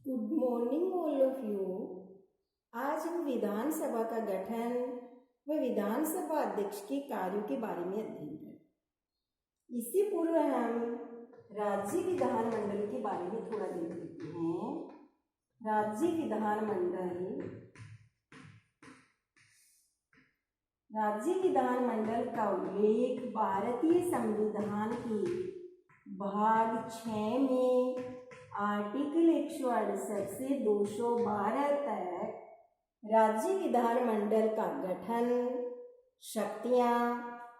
Good morning all of you. आज हम विधानसभा का गठन व विधानसभा अध्यक्ष के कार्यों के बारे में अध्ययन करें। इससे पूर्व हम राज्य विधानमंडल के बारे में थोड़ा देख लेते हैं। राज्य विधानमंडल का उल्लेख भारतीय संविधान के भाग 6 में आर्टिकल 168 से 212 तक राज्य विधानमंडल का गठन, शक्तियां,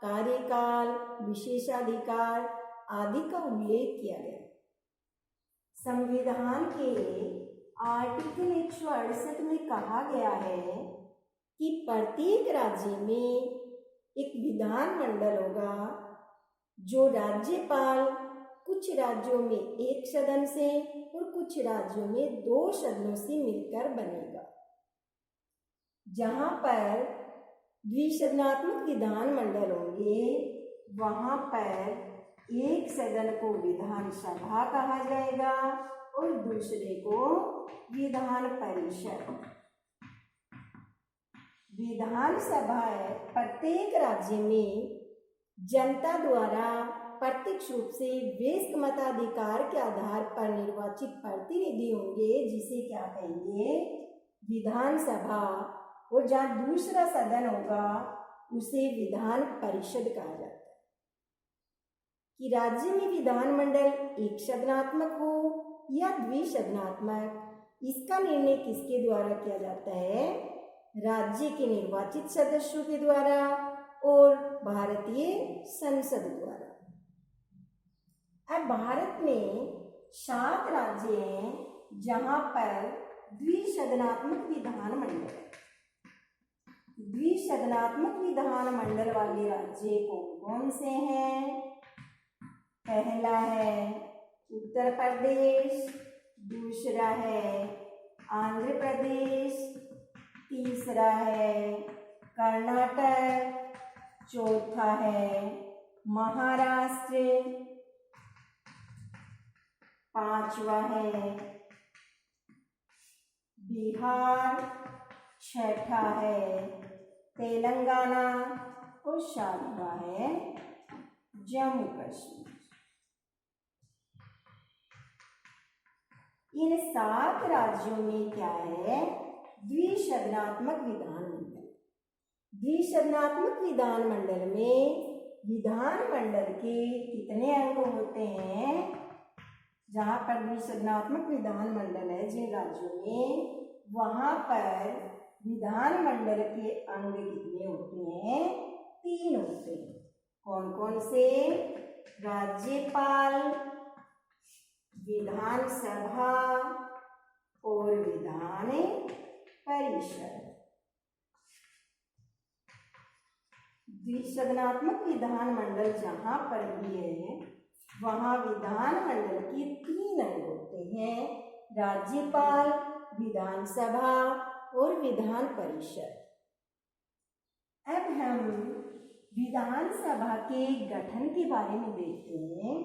कार्यकाल, विशेषाधिकार आदि का उल्लेख किया गया। संविधान के आर्टिकल 168 में कहा गया है कि प्रत्येक राज्य में एक विधानमंडल होगा जो राज्यपाल कुछ राज्यों में एक सदन से और कुछ राज्यों में 2 सदनों से मिलकर बनेगा। जहां पर द्विसदनात्मक विधानमंडल होंगे वहां पर एक सदन को विधानसभा कहा जाएगा और दूसरे को विधान परिषद। विधानसभा प्रत्येक राज्य में जनता द्वारा प्रत्यक्ष रूप से वयस्क मताधिकार के आधार पर निर्वाचित प्रतिनिधि होंगे, जिसे क्या कहेंगे, विधानसभा। और जहाँ दूसरा सदन होगा उसे विधान परिषद कहा जाता है। कि राज्य में विधानमंडल एक सदनात्मक हो या द्विसदनात्मक, इसका निर्णय किसके द्वारा किया जाता है? राज्य के निर्वाचित सदस्यों के द्वारा और भारतीय संसद द्वारा। अब भारत में 7 राज्य हैं जहां पर द्विसदनात्मक विधानमंडल है। द्विसदनात्मक विधानमंडल वाले राज्य कौन कौन से हैं? पहला है उत्तर प्रदेश, दूसरा है आंध्र प्रदेश, तीसरा है कर्नाटक, चौथा है महाराष्ट्र, 5वां है बिहार, 6ठा है तेलंगाना और 7वां है जम्मू कश्मीर। इन 7 राज्यों में क्या है? द्विसदनात्मक विधानमंडल। द्विसदनात्मक विधानमंडल में विधानमंडल के कितने अंग होते हैं? जहां पर द्विसदनात्मक विधानमंडल है जिन राज्यों में, वहां पर विधानमंडल के अंग कितने होते हैं? 3 होते हैं। कौन कौन से? राज्यपाल, विधानसभा और विधान परिषद। द्विसदनात्मक विधानमंडल जहां पर भी है वहां विधानमंडल के 3 अंग होते हैं: राज्यपाल, विधानसभा और विधान परिषद। अब हम विधानसभा के गठन के बारे में देखते हैं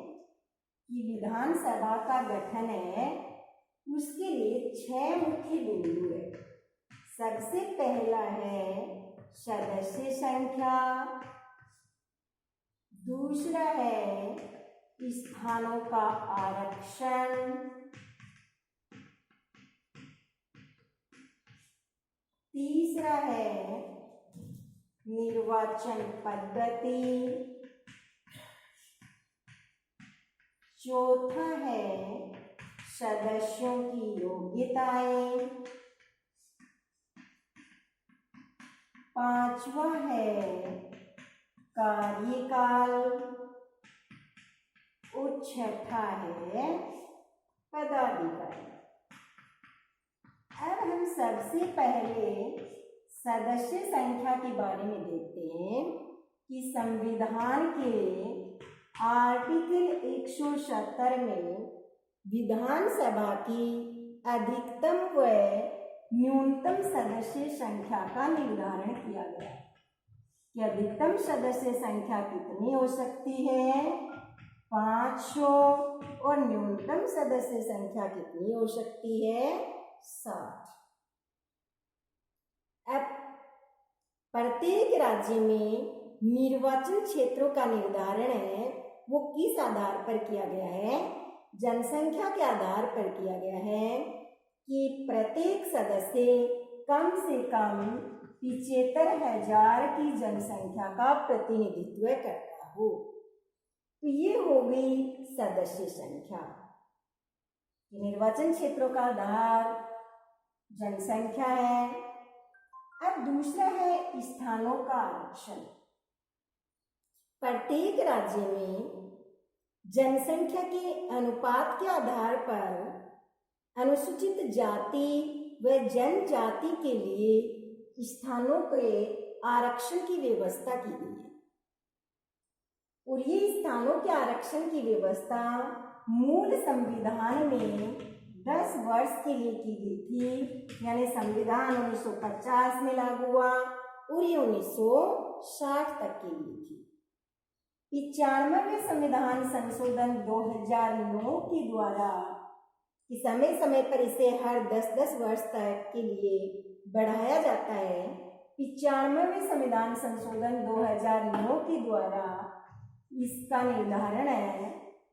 कि विधानसभा का गठन है, उसके लिए 6 मुख्य बिंदु है। सबसे पहला है सदस्य संख्या, दूसरा है स्थानों का आरक्षण, तीसरा है निर्वाचन पद्धति, चौथा है सदस्यों की योग्यताएं, 5वां है कार्यकाल और 6ठा है पदाधिकारी। अब हम सबसे पहले सदस्य संख्या के बारे में देखते हैं कि संविधान के आर्टिकल 170 में विधानसभा की अधिकतम व न्यूनतम सदस्य संख्या का निर्धारण किया गया कि अधिकतम सदस्य संख्या कितनी हो सकती है? 500 और न्यूनतम सदस्य संख्या कितनी हो सकती है? 60। अब प्रत्येक राज्य में निर्वाचन क्षेत्रों का निर्धारण है वो किस आधार पर किया गया है? जनसंख्या के आधार पर किया गया है कि प्रत्येक सदस्य कम से कम 75,000 की जनसंख्या का प्रतिनिधित्व करता हो। तो ये हो गई सदस्य संख्या। निर्वाचन क्षेत्रों का आधार जनसंख्या है। अब दूसरा है स्थानों का आरक्षण। प्रत्येक राज्य में जनसंख्या के अनुपात के आधार पर अनुसूचित जाति व जनजाति के लिए स्थानों के आरक्षण की व्यवस्था की गई है। और ये स्थानों के आरक्षण की व्यवस्था मूल संविधान में 10 वर्ष के लिए की गई थी, यानी संविधान 1950 में लागू हुआ और ये 1960 तक के लिए थी। 95वें संविधान संशोधन 2009 के द्वारा कि समय समय पर इसे हर 10-10 वर्ष तक के लिए बढ़ाया जाता है। 95वें संविधान संशोधन 2009 के द्वारा इसका निर्धारण है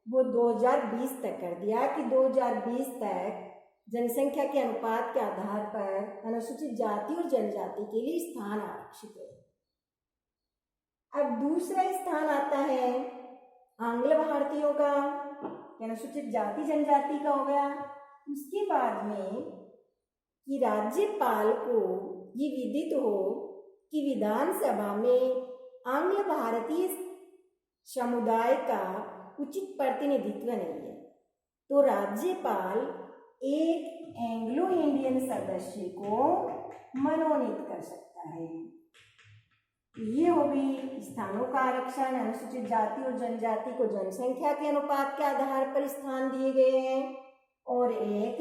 वो 2020 तक कर दिया कि 2020 तक जनसंख्या के अनुपात के आधार पर अनुसूचित जाति और जनजाति के लिए स्थान आरक्षित है। अब दूसरा स्थान आता है आंग्ल भारतीयों का, अनुसूचित जाति जनजाति का हो गया। उसके बाद में कि राज्यपाल को ये विदित हो कि विधानसभा में आंग्ल भारतीय समुदाय का उचित प्रतिनिधित्व नहीं है, तो राज्यपाल एक एंग्लो इंडियन सदस्य को मनोनीत कर सकता है। ये हो गई स्थानों का आरक्षण। अनुसूचित जाति और जनजाति को जनसंख्या के अनुपात के आधार पर स्थान दिए गए हैं और एक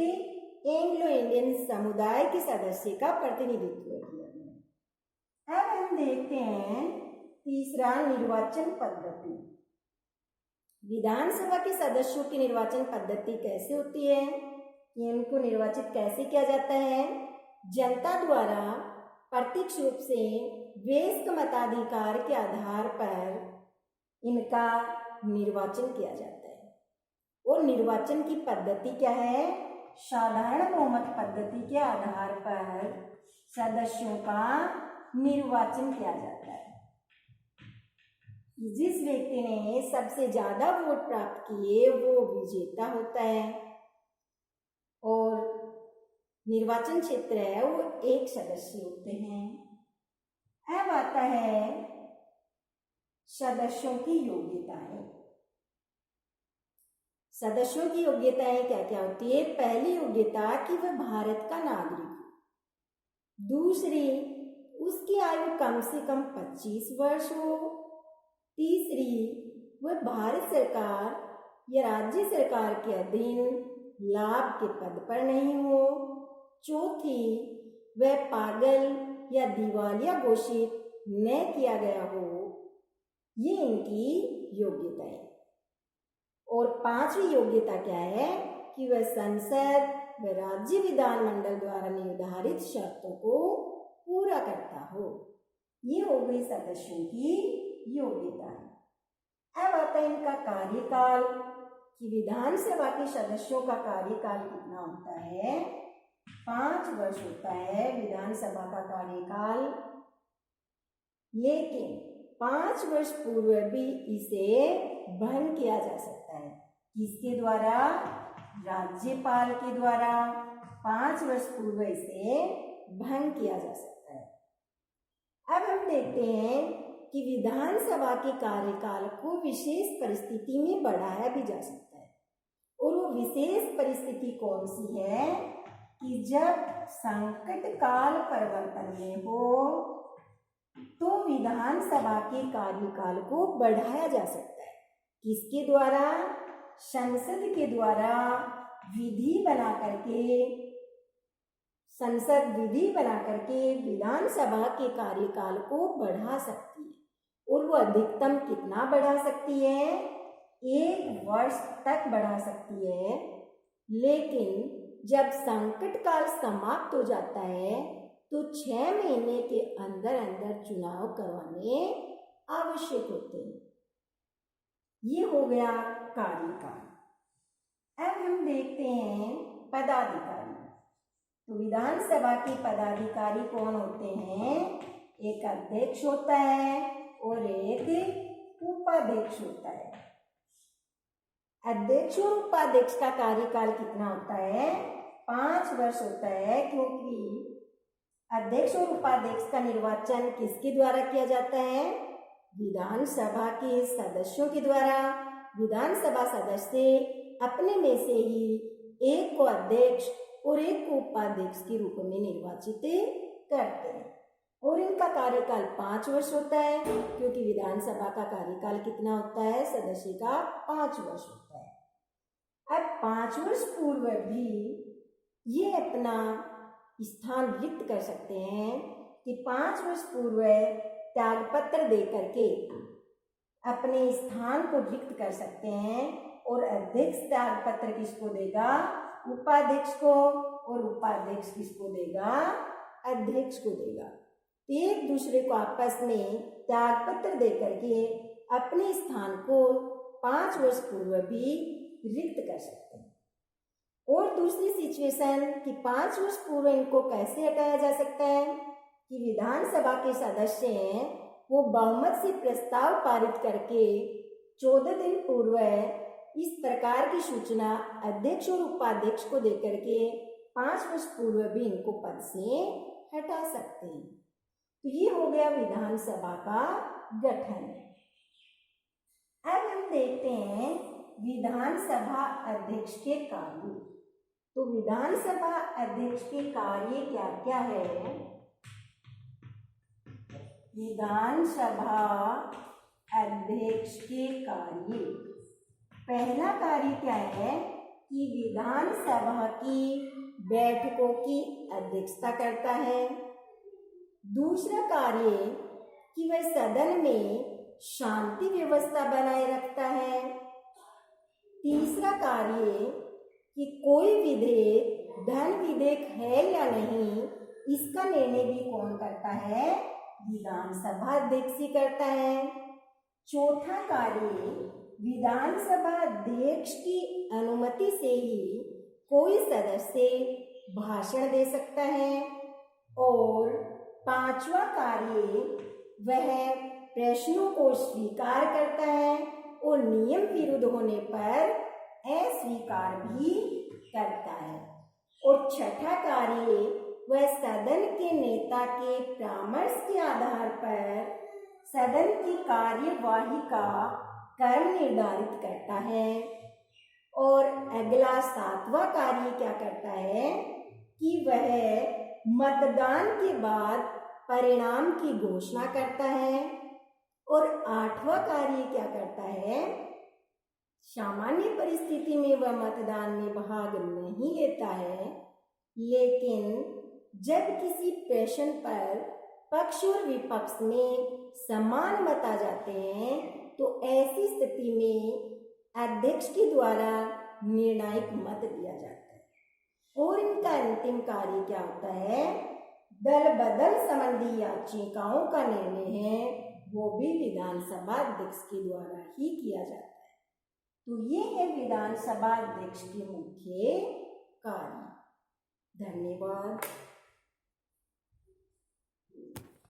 एंग्लो इंडियन समुदाय के सदस्य का प्रतिनिधित्व किया गया। अब हम देखते हैं तीसरा निर्वाचन पद्धति। विधानसभा के सदस्यों की निर्वाचन पद्धति कैसे होती है? इनको निर्वाचित कैसे किया जाता है? जनता द्वारा प्रत्यक्ष रूप से वयस्क मताधिकार के आधार पर इनका निर्वाचन किया जाता है। और निर्वाचन की पद्धति क्या है? साधारण बहुमत पद्धति के आधार पर सदस्यों का निर्वाचन किया जाता है। जिस व्यक्ति ने सबसे ज्यादा वोट प्राप्त किए वो विजेता होता है और निर्वाचन क्षेत्र है वो एक सदस्य होते हैं। अब आता है सदस्यों की योग्यताएं। सदस्यों की योग्यताएं क्या क्या होती है? पहली योग्यता कि वह भारत का नागरिक हो। दूसरी, उसकी आयु कम से कम 25 वर्ष हो। तीसरी, वह भारत सरकार या राज्य सरकार के अधीन लाभ के पद पर नहीं हो। चौथी, वह पागल या दिवालिया घोषित न किया गया हो। ये इनकी योग्यताएं। और पांचवी योग्यता क्या है कि वह संसद व राज्य विधानमंडल द्वारा निर्धारित शर्तों को पूरा करता हो। ये हो गई सदस्यों की योग्यताएं। अब आता है इनका कार्यकाल कि विधानसभा के सदस्यों का कार्यकाल कितना होता है? 5 वर्ष होता है विधानसभा का कार्यकाल। लेकिन 5 वर्ष पूर्व भी इसे भंग किया जा सकता है। किसके द्वारा? राज्यपाल के द्वारा 5 वर्ष पूर्व इसे भंग किया जा सकता है। अब हम देखते हैं कि विधानसभा के कार्यकाल को विशेष परिस्थिति में बढ़ाया भी जा सकता है। और वो विशेष परिस्थिति कौन सी है? कि जब संकट काल परिवर्तन में हो तो विधानसभा के कार्यकाल को बढ़ाया जा सकता है। किसके द्वारा? संसद के द्वारा विधि बना करके, संसद विधि बना करके विधानसभा के कार्यकाल को बढ़ा सकती है। और वो अधिकतम कितना बढ़ा सकती है? 1 वर्ष तक बढ़ा सकती है, लेकिन जब संकट काल समाप्त हो जाता है तो 6 महीने के अंदर अंदर चुनाव करवाने आवश्यक होते हैं। ये हो गया कार्यकाल। अब हम देखते हैं पदाधिकारी। तो विधानसभा के पदाधिकारी कौन होते हैं? एक अध्यक्ष होता है और एक उपाध्यक्ष होता है। अध्यक्ष और उपाध्यक्ष का कार्यकाल कितना होता है? 5 वर्ष होता है, क्योंकि अध्यक्ष और उपाध्यक्ष का निर्वाचन किसके द्वारा किया जाता है? विधानसभा के सदस्यों के द्वारा। विधानसभा सदस्य अपने में से ही एक को अध्यक्ष और एक को उपाध्यक्ष के रूप में निर्वाचित करते हैं, और इनका कार्यकाल 5 वर्ष होता है, क्योंकि विधानसभा का कार्यकाल कितना होता है? सदस्य का 5 वर्ष होता है। अब 5 वर्ष पूर्व भी ये अपना स्थान रिक्त कर सकते हैं कि 5 वर्ष पूर्व त्यागपत्र दे करके अपने स्थान को रिक्त कर सकते हैं, और अध्यक्ष त्यागपत्र किसको देगा? उपाध्यक्ष को, और उपाध्यक्ष किसको देगा? अध्यक्ष को देगा। एक दूसरे को आपस में त्यागपत्र दे करके अपने स्थान को 5 वर्ष पूर्व भी रिक्त कर सकते हैं। और दूसरी सिचुएशन कि 5 वर्ष पूर्व इनको कैसे हटाया जा सकता है कि विधानसभा के सदस्य हैं, वो बहुमत से प्रस्ताव पारित करके 14 दिन पूर्व इस प्रकार की सूचना अध्यक्ष और उपाध्यक्ष को देकर के 5 वर्ष पूर्व भी इनको पद से हटा सकते हैं। तो ये हो गया विधानसभा का गठन। अब हम देखते हैं विधानसभा अध्यक्ष के कार्य। तो विधानसभा अध्यक्ष के कार्य क्या क्या है? विधानसभा अध्यक्ष के कार्य, पहला कार्य क्या है कि विधानसभा की बैठकों की अध्यक्षता करता है। दूसरा कार्य कि वह सदन में शांति व्यवस्था बनाए रखता है। तीसरा कार्य कि कोई विधेयक धन विधेयक है या नहीं, इसका निर्णय भी कौन करता है? विधानसभा अध्यक्ष ही करता है। चौथा कार्य विधानसभा अध्यक्ष की अनुमति से ही कोई सदस्य भाषण दे सकता है। और पांचवा कार्य वह प्रश्नों को स्वीकार करता है और नियम विरुद्ध होने पर अस्वीकार भी करता है। और छठा कार्य वह सदन के नेता के परामर्श के आधार पर सदन की कार्यवाही का क्रम निर्धारित करता है। और अगला 7वां कार्य क्या करता है कि वह मतदान के बाद परिणाम की घोषणा करता है। और 8वां कार्य क्या करता है? सामान्य परिस्थिति में वह मतदान में भाग नहीं लेता है, लेकिन जब किसी प्रश्न पर पक्ष और विपक्ष में समान मत आ जाते हैं तो ऐसी स्थिति में अध्यक्ष के द्वारा निर्णायक मत दिया जाता है। और इनका अंतिम कार्य क्या होता है? दल बदल संबंधी याचिकाओं का निर्णय है, वो भी विधानसभा अध्यक्ष के द्वारा ही किया जाता है। तो ये है विधानसभा अध्यक्ष के मुख्य कार्य। धन्यवाद।